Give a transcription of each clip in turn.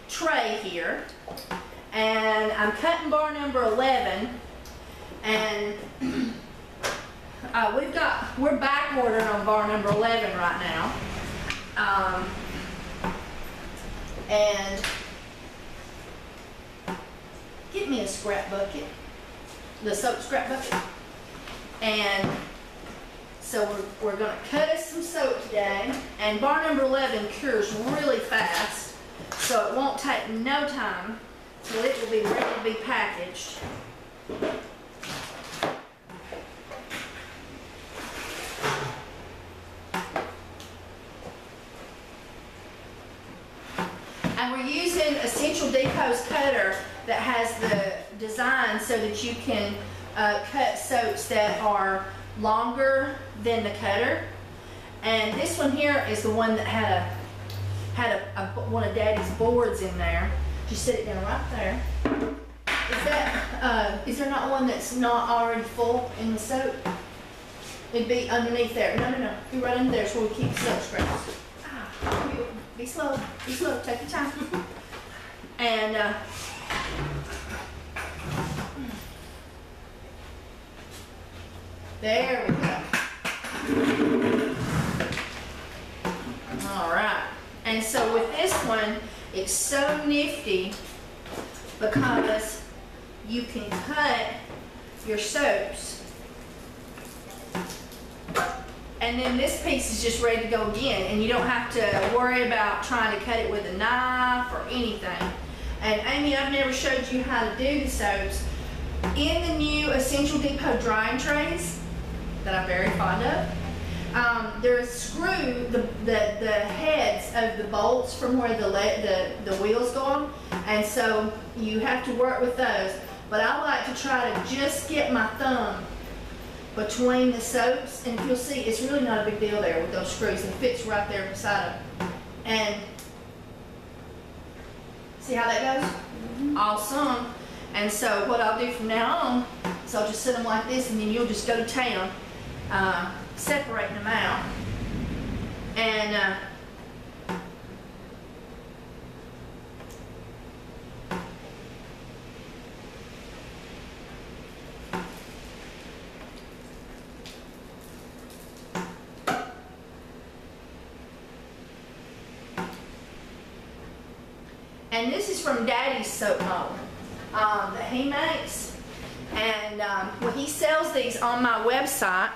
tray here, and I'm cutting bar number 11, and we're back ordered on bar number 11 right now, and get me a scrap bucket, the soap scrap bucket, and so we're going to cut us some soap today, and bar number 11 cures really fast, so it won't take no time, so it will be ready to be packaged. And we're using Essential Depot's cutter that has the design so that you can cut soaps that are longer than the cutter. And this one here is the one that had one of Daddy's boards in there. Just set it down right there. Is there not one that's not already full in the soap? It'd be underneath there. No. Be right under there is where we keep the soap scraps. Be slow, take your time. And there we go. All right. And so with this one, it's so nifty because you can cut your soaps, and then this piece is just ready to go again, and you don't have to worry about trying to cut it with a knife or anything. And Amy, I've never showed you how to do the soaps. In the new Essential Depot drying trays that I'm very fond of, there's screw the heads of the bolts from where the wheels go on, and so you have to work with those. But I like to try to just get my thumb between the soaps, and if you'll see, it's really not a big deal there with those screws. It fits right there beside them. And see how that goes? Awesome. And so what I'll do from now on is I'll just set them like this, and then you'll just go to town separating them out. And and this is from Daddy's soap model that he makes, and well, he sells these on my website.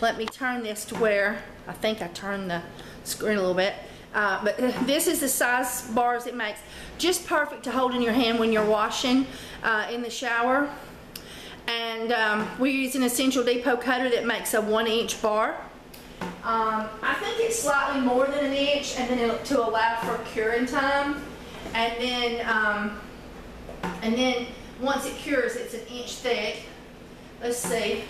Let me turn this to where I think I turned the screen a little bit, but this is the size bars it makes. Just perfect to hold in your hand when you're washing in the shower. And we're using Essential Depot cutter that makes a 1-inch bar. I think it's slightly more than an inch, and then to allow for curing time. And then once it cures, it's 1 inch thick. Let's see.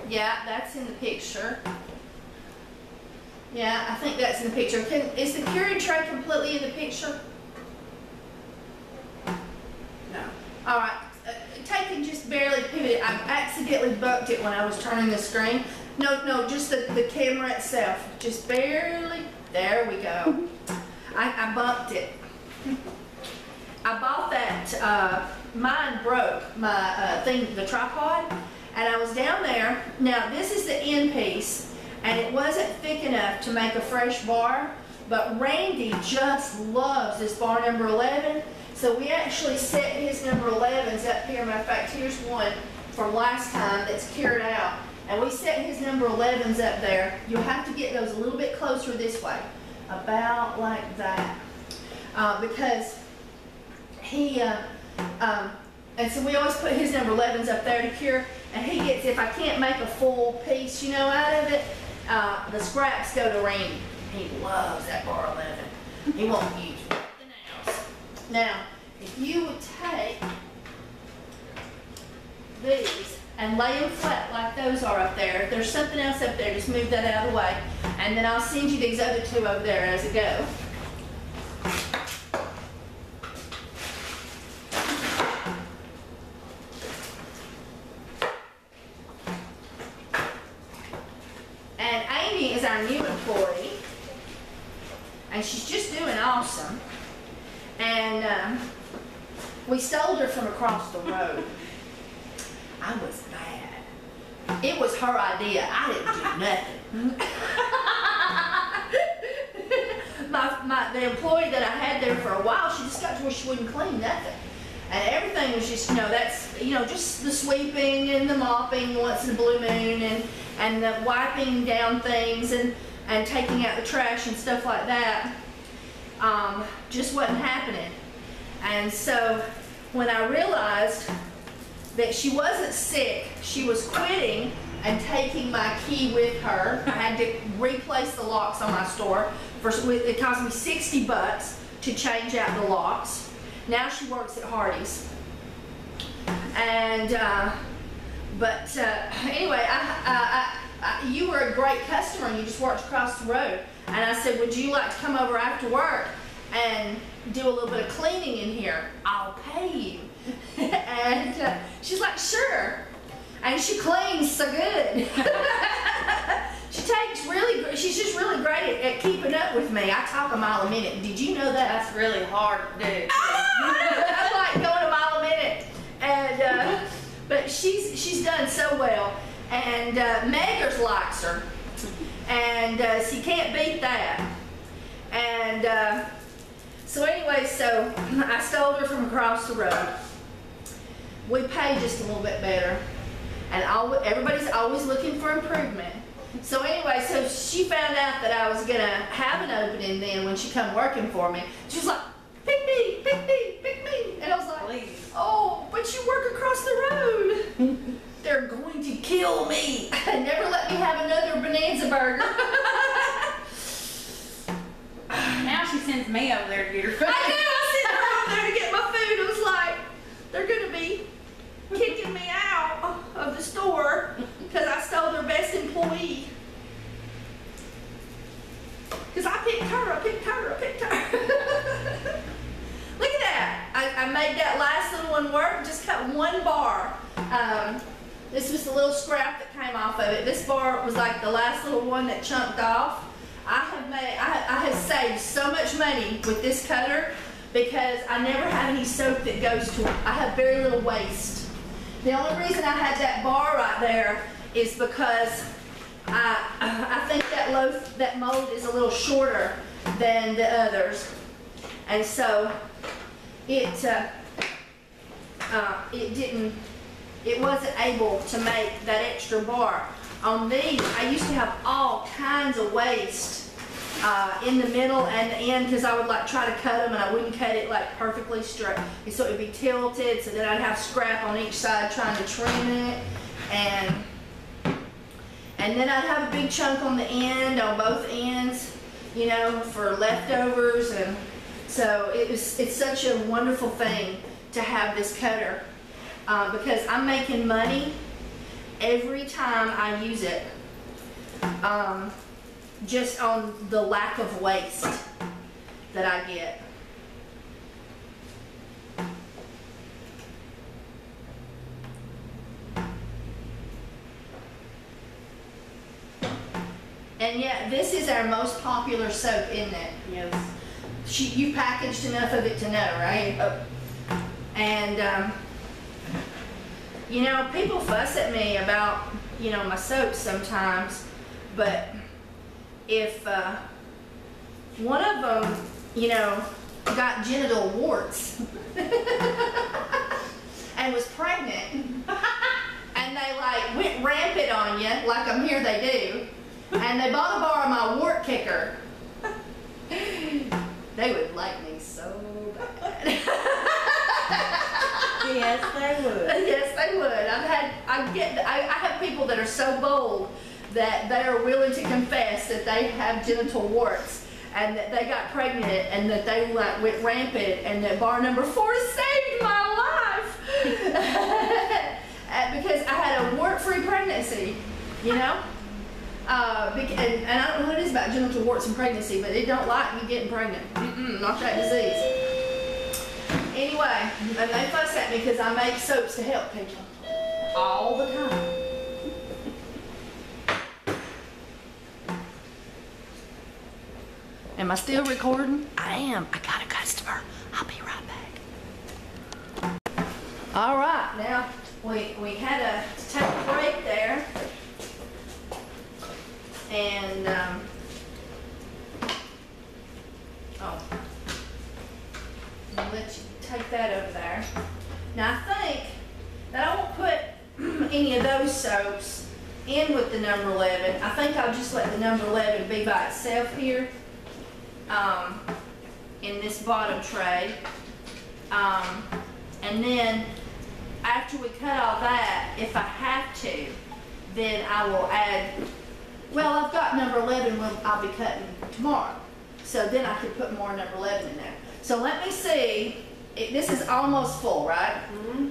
Yeah, that's in the picture. Yeah, I think that's in the picture. Is the curing tray completely in the picture? No. All right. Take and just barely pivot it. I accidentally bumped it when I was turning the screen. No, just the camera itself. Just barely. There we go. I bumped it. I bought that, mine broke, my the tripod, and I was down there. Now this is the end piece, and it wasn't thick enough to make a fresh bar, but Randy just loves this bar number 11, so we actually set his number 11s up here. Matter of fact, here's one from last time that's cured out, and we set his number 11s up there. You'll have to get those a little bit closer this way, about like that, because he, and so we always put his number 11s up there to cure, and he gets, if I can't make a full piece, you know, out of it, the scraps go to Randy. He loves that bar 11. He won't use nothing else. Now, if you would take these and lay them flat like those are up there, if there's something else up there, just move that out of the way, and then I'll send you these other two over there as it go. And Amy is our new employee, and she's just doing awesome. And we stole her from across the road. I was mad. It was her idea. I didn't do nothing. The employee that I had there for a while, she just got to where she wouldn't clean nothing. And everything was just, that's, just the sweeping and the mopping once in a blue moon and the wiping down things and taking out the trash and stuff like that. Just wasn't happening. And so when I realized that she wasn't sick, she was quitting and taking my key with her. I had to replace the locks on my store. It cost me 60 bucks to change out the locks. Now she works at Hardee's. And, anyway, you were a great customer and you just worked across the road. And I said, would you like to come over after work and do a little bit of cleaning in here? I'll pay you. And she's like, sure. And she cleans so good. She's just really great at keeping up with me. I talk a mile a minute. Did you know that? That's really hard to do. I like going a mile a minute. And, but she's done so well. And Meggers likes her. And so you can't beat that. And so anyway, so I stole her from across the road. We pay just a little bit better. And everybody's always looking for improvement. So anyway, so she found out that I was going to have an opening then when she come working for me. She was like, pick me, pick me, pick me. And I was like, please. Oh, but you work across the road. They're going to kill me and never let me have another Bonanza burger. Now she sends me over there to get her food. I knew I sent her over there to get my food. It was like, they're going to be kicking me out of the store because I stole their best employee. Because I picked her. Look at that. I made that last little one work, just cut one bar. This was the little scrap that came off of it. This bar was like the last little one that chunked off. I have saved so much money with this cutter because I never have any soap that goes to it. I have very little waste. The only reason I had that bar right there is because I think that mold is a little shorter than the others, and so it wasn't able to make that extra bar. On these, I used to have all kinds of waste in the middle and the end because I would like try to cut them and I wouldn't cut it like perfectly straight. And so it would be tilted, so then I'd have scrap on each side trying to trim it. And then I'd have a big chunk on the end, on both ends, for leftovers. And so it's such a wonderful thing to have this cutter because I'm making money every time I use it, just on the lack of waste that I get. And yet, this is our most popular soap, isn't it? Yes. You packaged enough of it to know, right? And, people fuss at me about, my soaps sometimes, but if one of them, got genital warts and was pregnant, and they went rampant on you, like I'm here they do, and they bought a bar of my wart kicker, they would like me so bad. Yes, they would. Yes, they would. I have people that are so bold that they are willing to confess that they have genital warts and that they got pregnant and that they went rampant and that bar number 4 saved my life because I had a wart-free pregnancy, and I don't know what it is about genital warts and pregnancy, but it don't like you getting pregnant. Not that disease. Anyway, and they fuss at me because I make soaps to help people all the time. Am I still recording? I am. I got a customer. I'll be right back. All right, now we had to take a break there, and I'll let you take that over there. Now I think that I won't put any of those soaps in with the number 11. I think I'll just let the number 11 be by itself here in this bottom tray. And then after we cut all that, if I have to, then I will add, well, I've got number 11 I'll be cutting tomorrow. So then I could put more number 11 in there. So let me see. This is almost full, right? Mm-hmm.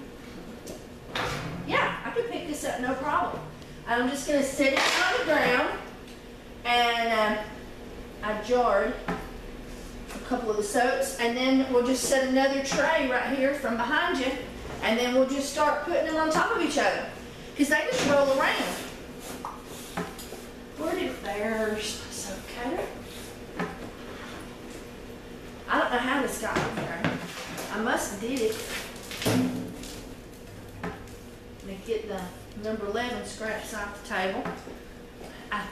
Yeah, I could pick this up, no problem. I'm just going to set it on the ground, and I jarred a couple of the soaps, and then we'll just set another tray right here from behind you, and then we'll just start putting them on top of each other, because they just roll around. Where did there's soap cutter? I don't know how this got over there. I must have did it. Let me get the number 11 scraps off the table. I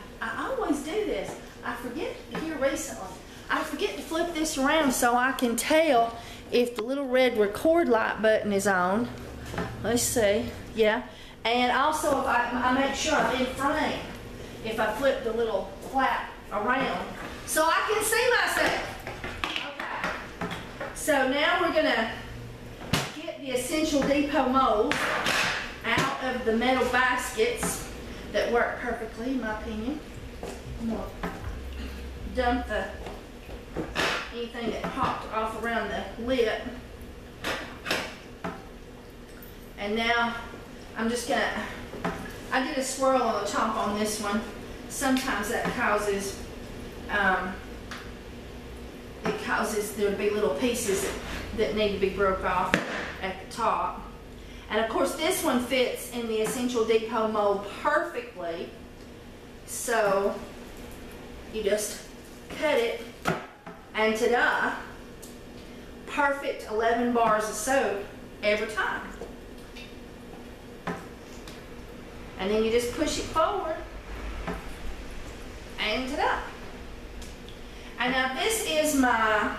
always do this. I forget here recently. I forget to flip this around so I can tell if the little red record light button is on. Let's see. Yeah. And also if I make sure I'm in frame. If I flip the little flap around so I can see myself. Okay. So now we're going to get the Essential Depot mold out of the metal baskets that work perfectly, in my opinion. I'm going to dump anything that popped off around the lip. And now I'm just going to, I did a swirl on the top on this one. Sometimes that causes, there to be little pieces that need to be broke off at the top. And of course this one fits in the Essential Depot mold perfectly. So you just cut it and ta-da, perfect 11 bars of soap every time. And then you just push it forward and ta-da. And now this is my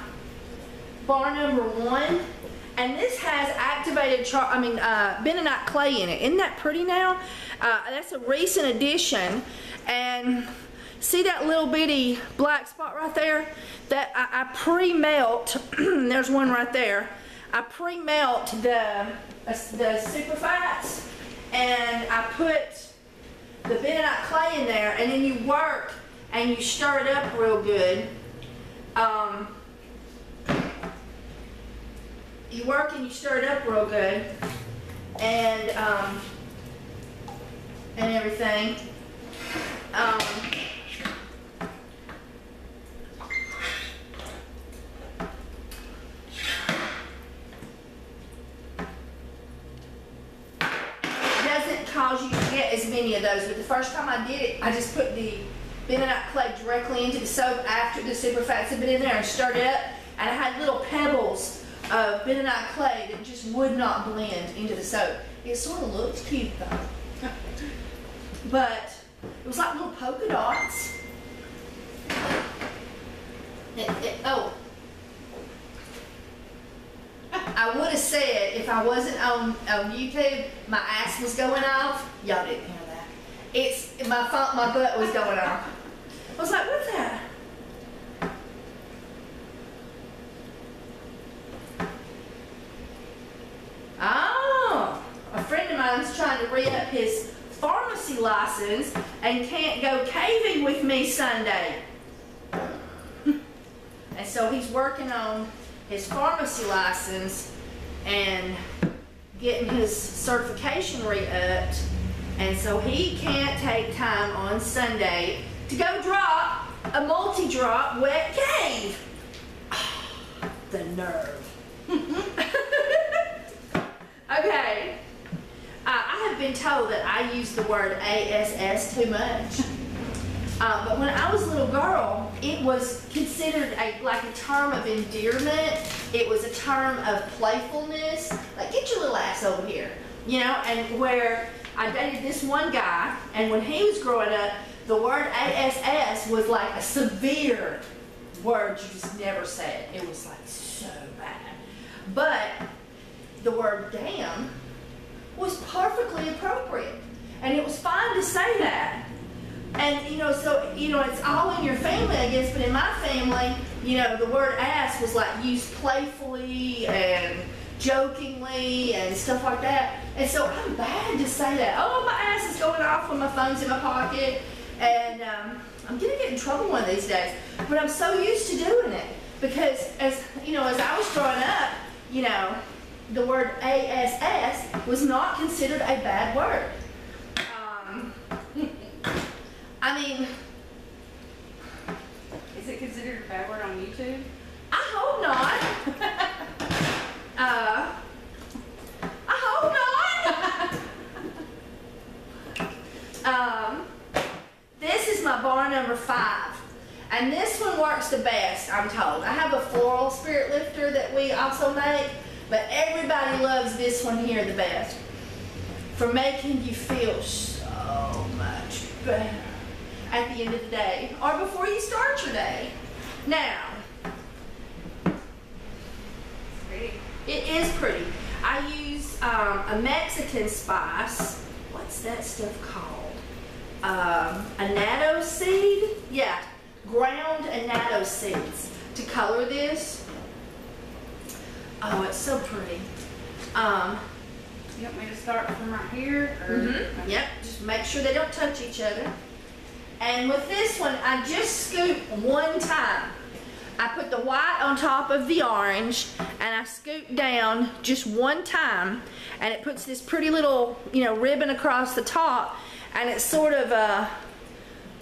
bar number 1. And this has activated bentonite clay in it. Isn't that pretty now? That's a recent addition. And see that little bitty black spot right there? That I pre-melt, there's one right there. I pre-melt the superfats, and I put the bentonite clay in there, and then you work and you stir it up real good. You work and you stir it up real good, and everything. Doesn't cause you to get as many of those, but the first time I did it, I just put the bentonite clay directly into the soap after the superfats had been in there and stirred it up, and I had little pebbles of bentonite clay that just would not blend into the soap. It sort of looks cute though. But it was like little polka dots. Oh. I would have said if I wasn't on YouTube, my ass was going off. Y'all didn't hear that. It's my fault, my butt was going off. I was like, what's that? Oh, a friend of mine's trying to re-up his pharmacy license and can't go caving with me Sunday. And so he's working on his pharmacy license and getting his certification re-upped. And so he can't take time on Sunday to go drop a multi-drop wet cave. The nerve. Okay. I have been told that I use the word ASS too much. But when I was a little girl, it was considered like a term of endearment. It was a term of playfulness. Like, get your little ass over here, you know? And where I dated this one guy, and when he was growing up, the word ASS was like a severe word you just never said. It was like so bad. But the word damn was perfectly appropriate. And it was fine to say that. And, you know, so, you know, it's all in your family, I guess, but in my family, you know, the word ass was like used playfully and jokingly and stuff like that. And so I'm bad to say that. Oh, my ass is going off when my phone's in my pocket. And I'm going to get in trouble one of these days. But I'm so used to doing it. Because, as you know, as I was growing up, you know, the word ASS was not considered a bad word. I mean, Is it considered a bad word on YouTube? I hope not. I hope not. This is my bar number 5. And this one works the best, I'm told. I have a floral spirit lifter that we also make, but everybody loves this one here the best for making you feel so much better at the end of the day or before you start your day. Now, Pretty. it is pretty. I use a Mexican spice. What's that stuff called? Annatto seed? Yeah, ground annatto seeds to color this. Oh, it's so pretty. You want me to start from right here? Or? Yep, just make sure they don't touch each other. And with this one, I just scoop one time. I put the white on top of the orange, and I scoop down just one time, and it puts this pretty little, you know, ribbon across the top, and it's sort of,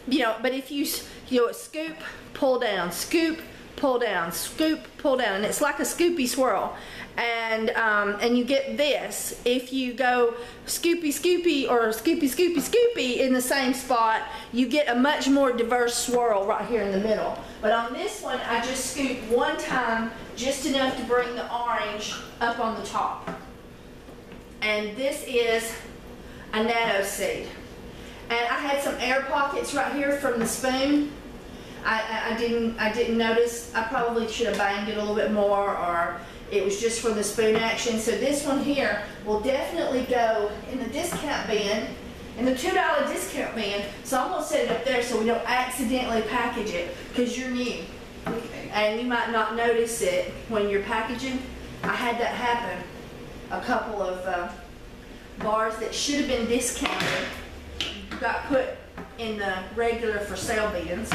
you know, but if you know, scoop, pull down, scoop, pull down, scoop, pull down, and it's like a scoopy swirl. And you get this. If you go scoopy scoopy or scoopy scoopy scoopy in the same spot, you get a much more diverse swirl right here in the middle. But on this one, I just scoop one time, just enough to bring the orange up on the top. And this is annatto seed. And I had some air pockets right here from the spoon. I didn't notice. I probably should have banged it a little bit more, or it was just from the spoon action. So this one here will definitely go in the discount bin, in the $2 discount bin. So I'm going to set it up there so we don't accidentally package it, because you're new. Okay. And you might not notice it when you're packaging. I had that happen. A couple of bars that should have been discounted got put in the regular for sale bins.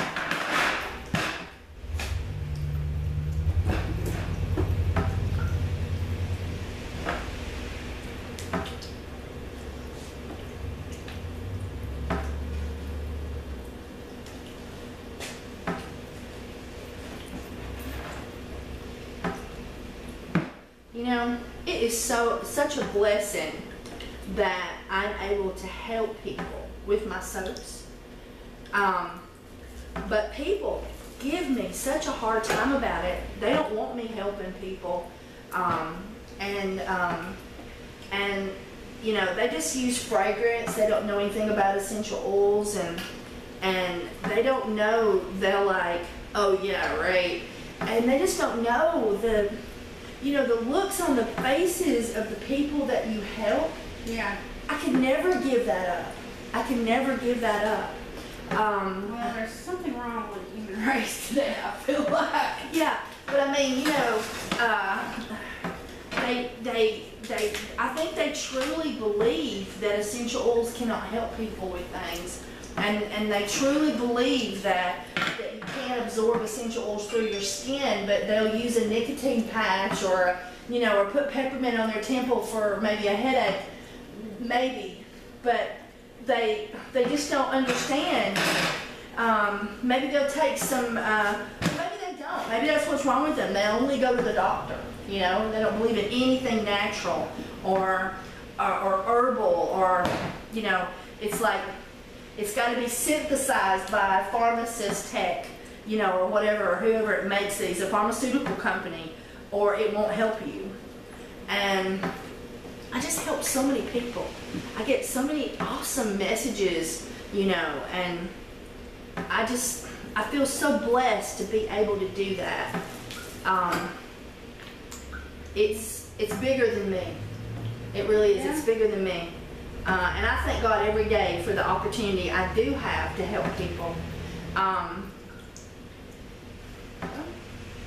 You know, it is such a blessing that I'm able to help people with my soaps. But people give me such a hard time about it. They don't want me helping people. And you know, they just use fragrance. They don't know anything about essential oils, and they don't know. They're like, oh yeah, right. And they just don't know the, you know, the looks on the faces of the people that you help. Yeah. I could never give that up. I can never give that up. Well, there's something wrong with the human race today, I feel like. Yeah, but I mean, you know, I think they truly believe that essential oils cannot help people with things. And they truly believe that you can't absorb essential oils through your skin, but they'll use a nicotine patch or, you know, or put peppermint on their temple for maybe a headache, maybe. But they just don't understand. Maybe they'll take some, maybe they don't. Maybe that's what's wrong with them. They only go to the doctor, you know. They don't believe in anything natural or herbal, or, you know, it's like It's got to be synthesized by a pharmacist tech, you know, or whatever, or whoever it makes these, a pharmaceutical company, or it won't help you. And I just help so many people. I get so many awesome messages, you know, and I feel so blessed to be able to do that. It's bigger than me. It really is. Yeah. It's bigger than me. And I thank God every day for the opportunity I do have to help people.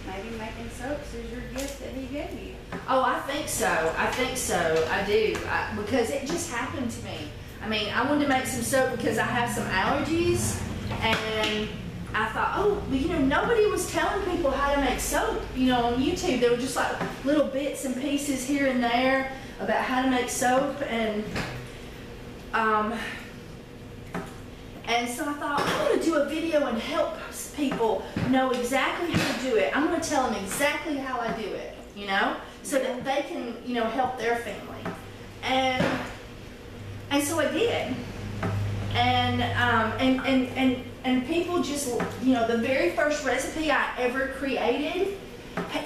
Maybe making soaps is your gift that he gave you. Oh, I think so. I think so. I do. Because it just happened to me. I mean, I wanted to make some soap because I have some allergies, and I thought, oh, you know, nobody was telling people how to make soap, you know, on YouTube. There were just like little bits and pieces here and there about how to make soap, and so I thought, I'm going to do a video and help people know exactly how to do it. I'm going to tell them exactly how I do it, you know, so that they can, you know, help their family. And so I did. And people just, you know, the very first recipe I ever created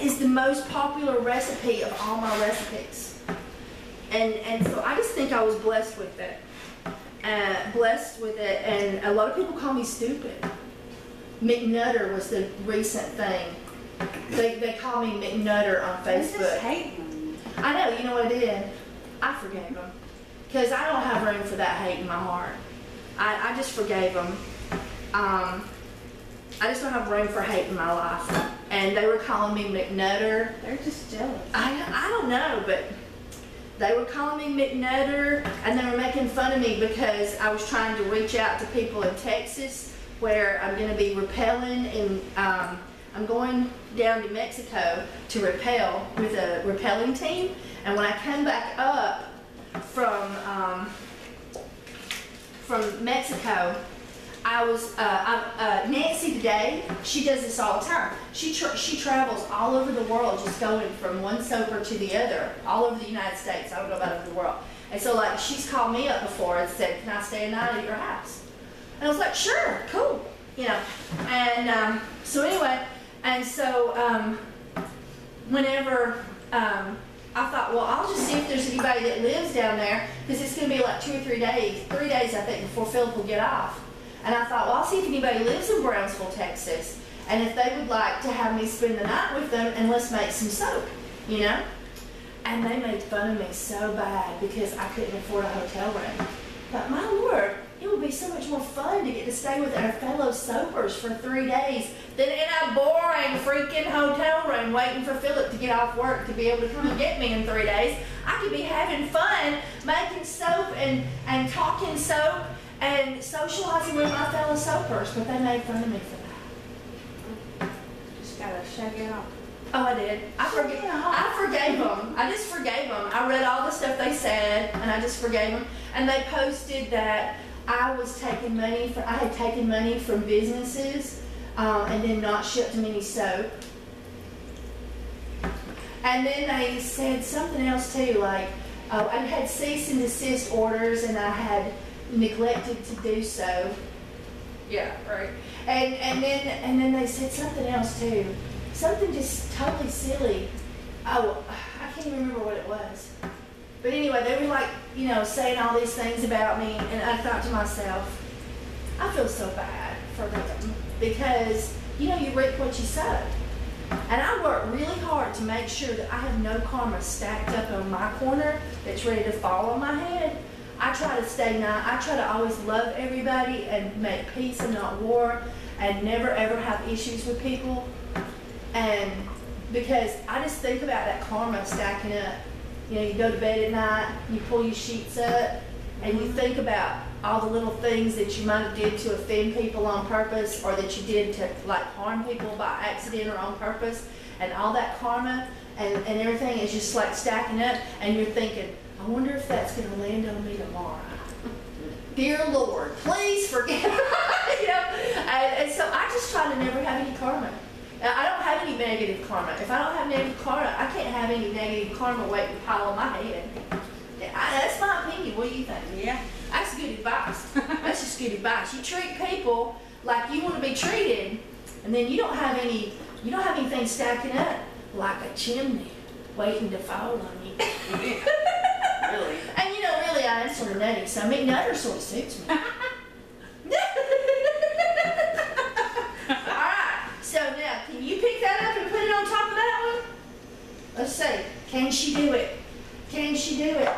is the most popular recipe of all my recipes. And so I just think I was blessed with it. And a lot of people call me stupid. McNutter was the recent thing. They call me McNutter on Facebook. Just hating. I know, you know what I did? I forgave them. Because I don't have room for that hate in my heart. I just forgave them. I just don't have room for hate in my life. And they were calling me McNutter. They're just jealous. I don't know, but they were calling me McNutter, and they were making fun of me because I was trying to reach out to people in Texas where I'm going to be rappelling, and I'm going down to Mexico to rappel with a rappelling team. And when I come back up from Mexico, I was Nancy today. She does this all the time. She travels all over the world, just going from one soaper to the other, all over the United States. I don't know about over the world. And so, like, she's called me up before and said, "Can I stay a night at your house?" And I was like, "Sure, cool," you know. And so anyway, and so whenever I thought, well, I'll just see if there's anybody that lives down there, because it's going to be like 2 or 3 days, 3 days I think, before Philip will get off. And I thought, well, I'll see if anybody lives in Brownsville, Texas, and if they would like to have me spend the night with them, and let's make some soap, you know? And they made fun of me so bad because I couldn't afford a hotel room. But my Lord, it would be so much more fun to get to stay with our fellow soapers for 3 days than in a boring freaking hotel room waiting for Philip to get off work to be able to come and get me in 3 days. I could be having fun making soap and talking soap and socializing with my fellow soapers, but they made fun of me for that. Just gotta shake it off. Oh, I did. I forgave them. I just forgave them. I read all the stuff they said, and I just forgave them. And they posted that I had taken money from businesses and then not shipped them any soap. And then they said something else too, like I had cease and desist orders, and I had neglected to do so. Yeah, right. And then they said something else too. Something just totally silly. Oh, I can't even remember what it was. But anyway, they were like, you know, saying all these things about me, and I thought to myself, I feel so bad for them, because, you know, you reap what you sow. And I work really hard to make sure that I have no karma stacked up on my corner that's ready to fall on my head. I try to stay nice. I try to always love everybody and make peace and not war, and never ever have issues with people. And because I just think about that karma stacking up. You know, you go to bed at night, you pull your sheets up, and you think about all the little things that you might have did to offend people on purpose, or that you did to like harm people by accident or on purpose, and all that karma and everything is just like stacking up, and you're thinking, I wonder if that's going to land on me tomorrow. Dear Lord, please forgive me. You know, and so I just try to never have any karma. I don't have any negative karma. If I don't have negative karma, I can't have any negative karma waiting to pile on my head. That's my opinion. What do you think? Yeah. That's good advice. That's just good advice. You treat people like you want to be treated, and then you don't have anything stacking up like a chimney waiting to fall on you. Really? And really, I am sort of nutty, so McNutter sort of suits me. Alright, so now, can you pick that up and put it on top of that one? Let's see. Can she do it? Can she do it?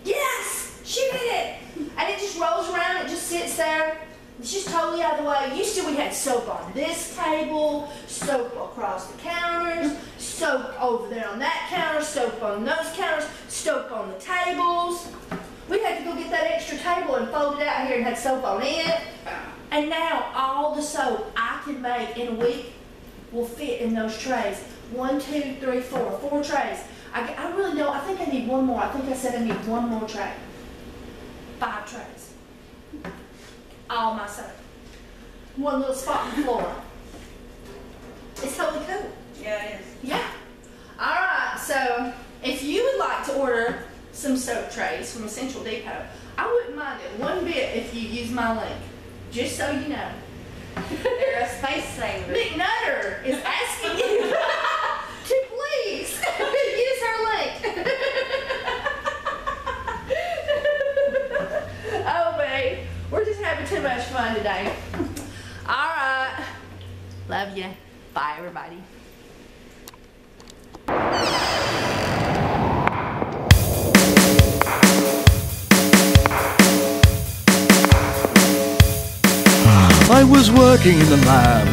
Yes! She did it! And it just rolls around, it just sits there. It's just totally out of the way. Used to, we had soap on this table, soap across the counters, soap over there on that counter, soap on those counters, soap on the tables. We had to go get that extra table and fold it out here and had soap on it. And now all the soap I can make in a week will fit in those trays. 1, 2, 3, 4. 4 trays. I really don't. I think I need one more. I think I said I need one more tray. 5 trays. All my soap. One little spot on the floor. It's totally cool. Yeah, it is. Yeah. All right. So if you would like to order some soap trays from Essential Depot, I wouldn't mind it one bit if you use my link. Just so you know. They're a space saver. McNutter is asking you to please use her link. Oh, babe. We're just having too much fun today. All right. Love you. Bye, everybody. I was working in the lab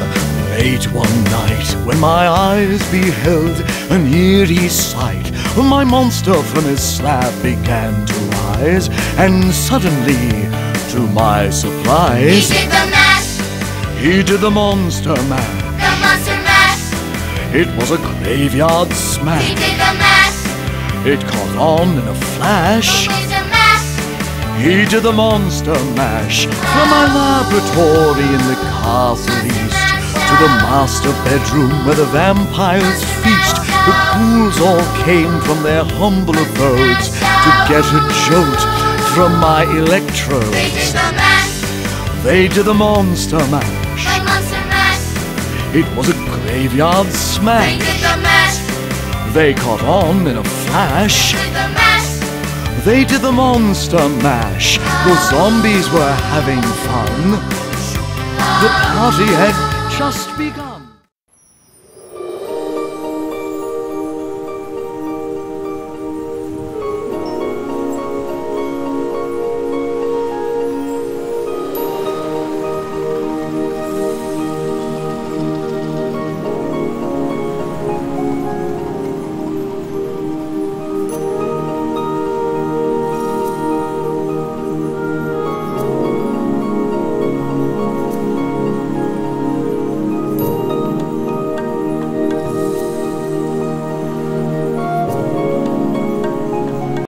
late one night when my eyes beheld an eerie sight. My monster from his slab began to rise, and suddenly, to my surprise, He did the mash, he did the monster mash. the monster mash. It was a graveyard He smash. did the mash, It caught on in a flash. he did the mash. He did the monster mash. From my laboratory in the castle east to the master bedroom where the vampires feast, the ghouls all came from their humble abodes to get a jolt from my They electrodes. did the mash, They did the monster the mash. monster mash. It was a graveyard They smash. did the mash, They caught on in a flash. did the mash. They did the monster mash. The zombies were having fun. The party had just begun.